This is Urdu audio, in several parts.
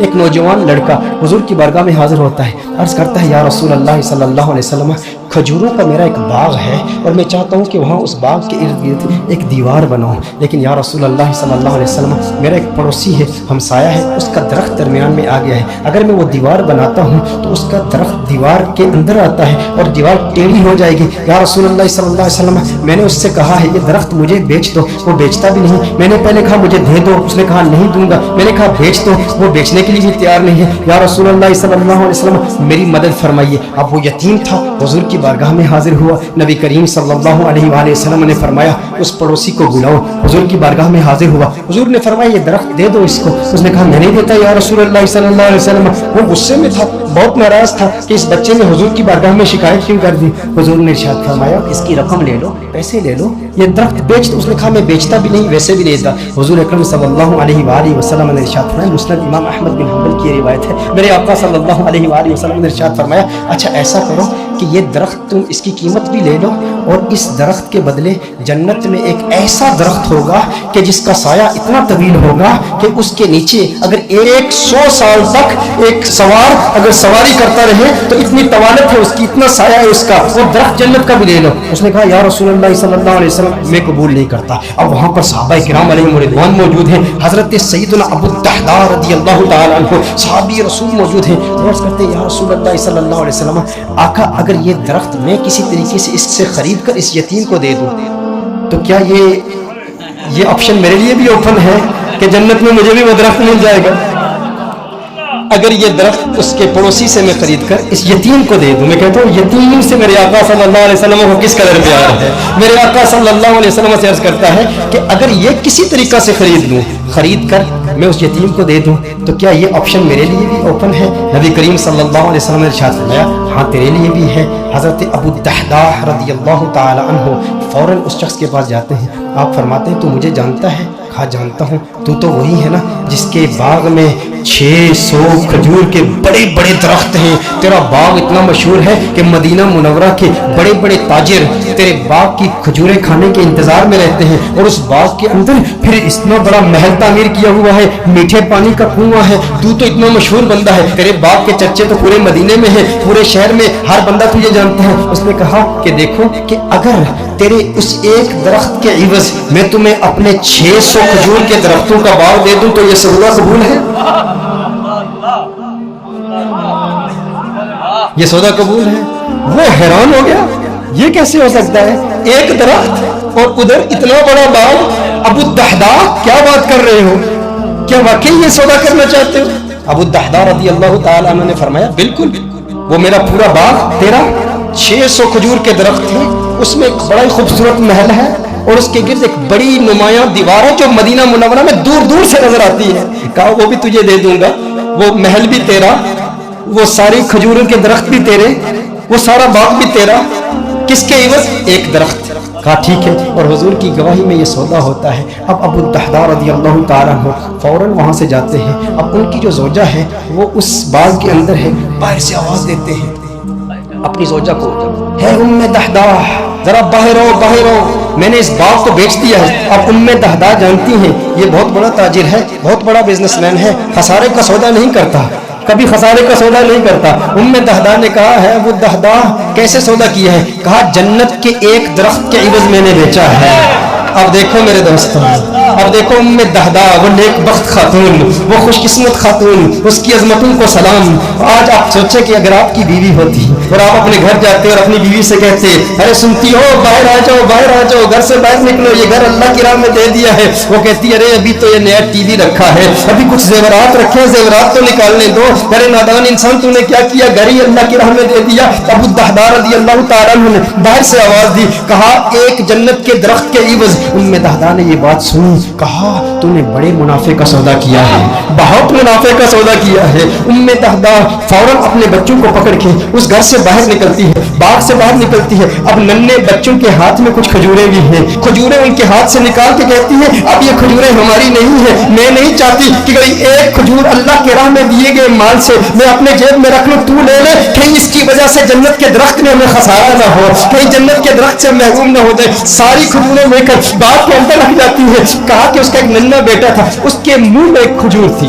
ایک نوجوان لڑکا حضور کی بارگاہ میں حاضر ہوتا ہے، عرض کرتا ہے یا رسول اللہ صلی اللہ علیہ وسلم کھجوروں کا میرا ایک باغ ہے اور میں چاہتا ہوں کہ وہاں اس باغ کے ارد گرد ایک دیوار بناؤں، لیکن یا رسول اللہ صلی اللہ علیہ وسلم میرا ایک پڑوسی ہے، ہمسایہ ہے، اس کا درخت درمیان میں آ گیا ہے، اگر میں وہ دیوار بناتا ہوں تو اس کا درخت دیوار کے اندر آتا ہے اور دیوار ٹیڑھی ہو جائے گی، یا رسول اللہ صلی اللہ علیہ وسلم میں نے اس سے کہا ہے یہ درخت مجھے بیچ دو، وہ بیچتا بھی نہیں، میں نے پہلے کہا مجھے دے دو، اس نے کہا نہیں دوں گا، میں نے کہا بیچ دو، وہ بیچنے کے لیے بھی تیار نہیں ہے، یا رسول اللہ صلی اللہ علیہ وسلم میری مدد فرمائیے۔ اب وہ یتیم تھا، حضور کی بارگاہ میں حاضر ہوا، نبی کریم صلی اللہ علیہ وآلہ وسلم نے فرمایا اس پڑوسی کو بلاؤ، حضور کی بارگاہ میں حاضر ہوا، حضور نے فرمایا یہ درخت دے دو اس کو، اس نے کہا میں نہیں دیتا یا رسول اللہ صلی اللہ علیہ وسلم، وہ غصے میں تھا، بہت ناراض تھا کہ اس بچے نے حضور کی بارگاہ میں شکایت کیوں کر دی، حضور نے ارشاد فرمایا اس کی رقم لے لو، پیسے لے لو، یہ درخت بیچ دو، اس نے کہا میں بیچتا بھی نہیں ویسے بھی نہیں دیتا، حضور اکرم صلی اللہ علیہ وآلہ وسلم نے ارشاد فرمایا، مسند امام احمد بن حنبل کی روایت ہے، میرے آقا صلی اللہ علیہ وآلہ وسلم نے ارشاد فرمایا اچھا ایسا کرو کہ یہ درخت تم اس کی قیمت بھی لے لو اور اس درخت کے بدلے جنت میں ایک ایسا درخت ہوگا کہ جس کا سایہ اتنا طویل ہوگا کہ اس کے نیچے اگر 100 سال تک ایک سوار اگر سواری کرتا رہے تو اتنی طوالت ہے اس کی، اتنا سایہ ہے اس کا، وہ درخت جنت کا بھی لے لو، اس نے کہا یا رسول اللہ صلی اللہ علیہ وسلم میں قبول نہیں کرتا۔ اب وہاں پر صحابہ کرام علیہم رضوان موجود ہیں، حضرت سیدنا ابو الدحداء رضی اللہ تعالی عنہ صحابی رسول موجود ہیں، عرض کرتے ہیں یا رسول اللہ صلی اللہ علیہ وسلم آقا اگر یہ درخت میں کسی طریقے سے اس سے خرید کر اس یتیم کو دے دوں تو کیا یہ آپشن میرے لیے بھی اوپن ہے کہ جنت میں مجھے بھی وہ درخت مل جائے گا؟ اگر یہ درخت اس کے پڑوسی سے میں خرید کر اس یتیم کو دے دوں، میں کہتا ہوں یتیم سے میرے آقا صلی اللہ علیہ وسلم کو کس قدر پیار ہے، میرے آقا صلی اللہ علیہ وسلم سے عرض کرتا ہے کہ اگر یہ کسی طریقہ سے خرید لوں، خرید کر میں اس یتیم کو دے دوں تو کیا یہ آپشن میرے لیے بھی اوپن ہے؟ نبی کریم صلی اللہ علیہ وسلم نے ارشاد فرمایا ہاں تیرے لیے بھی ہے۔ حضرت ابو الدحداء رضی اللہ تعالی عنہ فوراً اس شخص کے پاس جاتے ہیں، آپ فرماتے ہیں تو مجھے جانتا ہے؟ کہا جانتا ہوں، تو وہی ہے نا جس کے باغ میں 600 کھجور کے بڑے بڑے درخت ہیں، تیرا باغ اتنا مشہور ہے کہ مدینہ منورہ کے بڑے بڑے تاجر تیرے باغ کی کھجوریں کھانے کے انتظار میں رہتے ہیں، اور اس باغ کے اندر پھر اتنا بڑا محل تعمیر کیا ہوا ہے، میٹھے پانی کا کنواں ہے، تو اتنا مشہور بندہ ہے، تیرے باغ کے چرچے تو پورے مدینے میں ہیں، پورے شہر میں ہر بندہ تجھے جانتا ہے۔ اس نے کہا کہ دیکھو کہ اگر تیرے اس ایک درخت کے عوض میں تمہیں اپنے 600 کھجور کے درختوں کا باغ دے دوں تو یہ سودا قبول ہے؟ یہ سودا قبول ہے؟ وہ حیران ہو گیا، یہ کیسے ہو سکتا ہے؟ ایک درخت اور ادھر اتنا بڑا باغ، ابو الدحداء کیا بات کر رہے ہو؟ کیا واقعی یہ سودا کرنا چاہتے ہو؟ ابو الدحداء رضی اللہ تعالی عنہ نے فرمایا بالکل، وہ میرا پورا باغ تیرا 600 کھجور کے درخت ہیں، اس میں ایک بڑا ہی خوبصورت محل ہے اور اس کے گرد ایک بڑی نمایاں دیوار ہے جو مدینہ منورہ میں دور دور سے نظر آتی ہے، کہا وہ بھی تجھے دے دوں گا، وہ محل بھی تیرا، وہ ساری کھجوروں کے درخت بھی تیرے، وہ سارا باغ بھی تیرا، کس کے عوض؟ ایک درخت۔ کہا ٹھیک ہے، اور حضور کی گواہی میں یہ سودا ہوتا ہے۔ اب ابو الدحداء رضی اللہ تعالیٰ عنہ فوراً وہاں سے جاتے ہیں، اب ان کی جو زوجہ ہے وہ اس باغ کے اندر ہے، باہر سے آواز دیتے ہیں اپنی زوجہ کو، ہے ام دحداء ذرا باہر ہو باہر ہو، میں نے اس باغ کو بیچ دیا ہے۔ اب ام دحداء جانتی ہیں یہ بہت بڑا تاجر ہے، بہت بڑا بزنس مین ہے، خسارے کا سودا نہیں کرتا، کبھی خسارے کا سودا نہیں کرتا۔ ام دحداء نے کہا ہے وہ دحداء کیسے سودا کیا ہے؟ کہا جنت کے ایک درخت کے عوض میں نے بیچا ہے۔ اب دیکھو میرے دوستوں، اب دیکھو ام دحداء وہ نیک بخت خاتون، وہ خوش قسمت خاتون، اس کی عظمتوں کو سلام۔ آج آپ سوچیں کہ اگر آپ کی بیوی ہوتی اور آپ اپنے گھر جاتے اور اپنی بیوی سے کہتے ارے سنتی ہو باہر آ جاؤ باہر آ جاؤ، گھر سے باہر نکلو، یہ گھر اللہ کی راہ میں دے دیا ہے، وہ کہتی ارے ابھی تو یہ نیا ٹی وی رکھا ہے، ابھی کچھ زیورات رکھے ہیں، زیورات تو نکالنے دو، ارے نادان انسان تو نے کیا کیا، گھر ہی اللہ کی راہ میں دے دیا۔ ابو الدحداء رضی اللہ تعالیٰ عنہ نے باہر سے آواز دی، کہا ایک جنت کے درخت کے عوض۔ ام دحداء نے یہ بات سنی، کہا تو نے بڑے منافع کا سودا کیا ہے، بہت منافع کا سودا کیا ہے۔ ام دحداء فوراً اپنے بچوں کو پکڑ کے اس گھر سے باہر نکلتی ہے، باغ سے باہر نکلتی ہے، اب ننھے بچوں کے ہاتھ میں کچھ کھجوریں بھی ہیں، کھجوریں ان کے ہاتھ سے نکال کے کہتی ہے اب یہ کھجوریں ہماری نہیں ہیں، میں نہیں چاہتی کہ کوئی ایک کھجور اللہ کے راہ میں دیے گئے مال سے میں اپنے جیب میں رکھ لوں، تو لے لے، کہیں اس کی وجہ سے جنت کے درخت میں ہمیں خسارہ نہ ہو، کہیں جنت کے درخت سے محروم نہ ہو جائے۔ ساری کھجوریں لے کر باغ کے اندر رکھ جاتی ہے۔ کہا کہ اس کا ایک ننھا بیٹا تھا، اس کے منہ میں ایک کھجور تھی،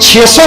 600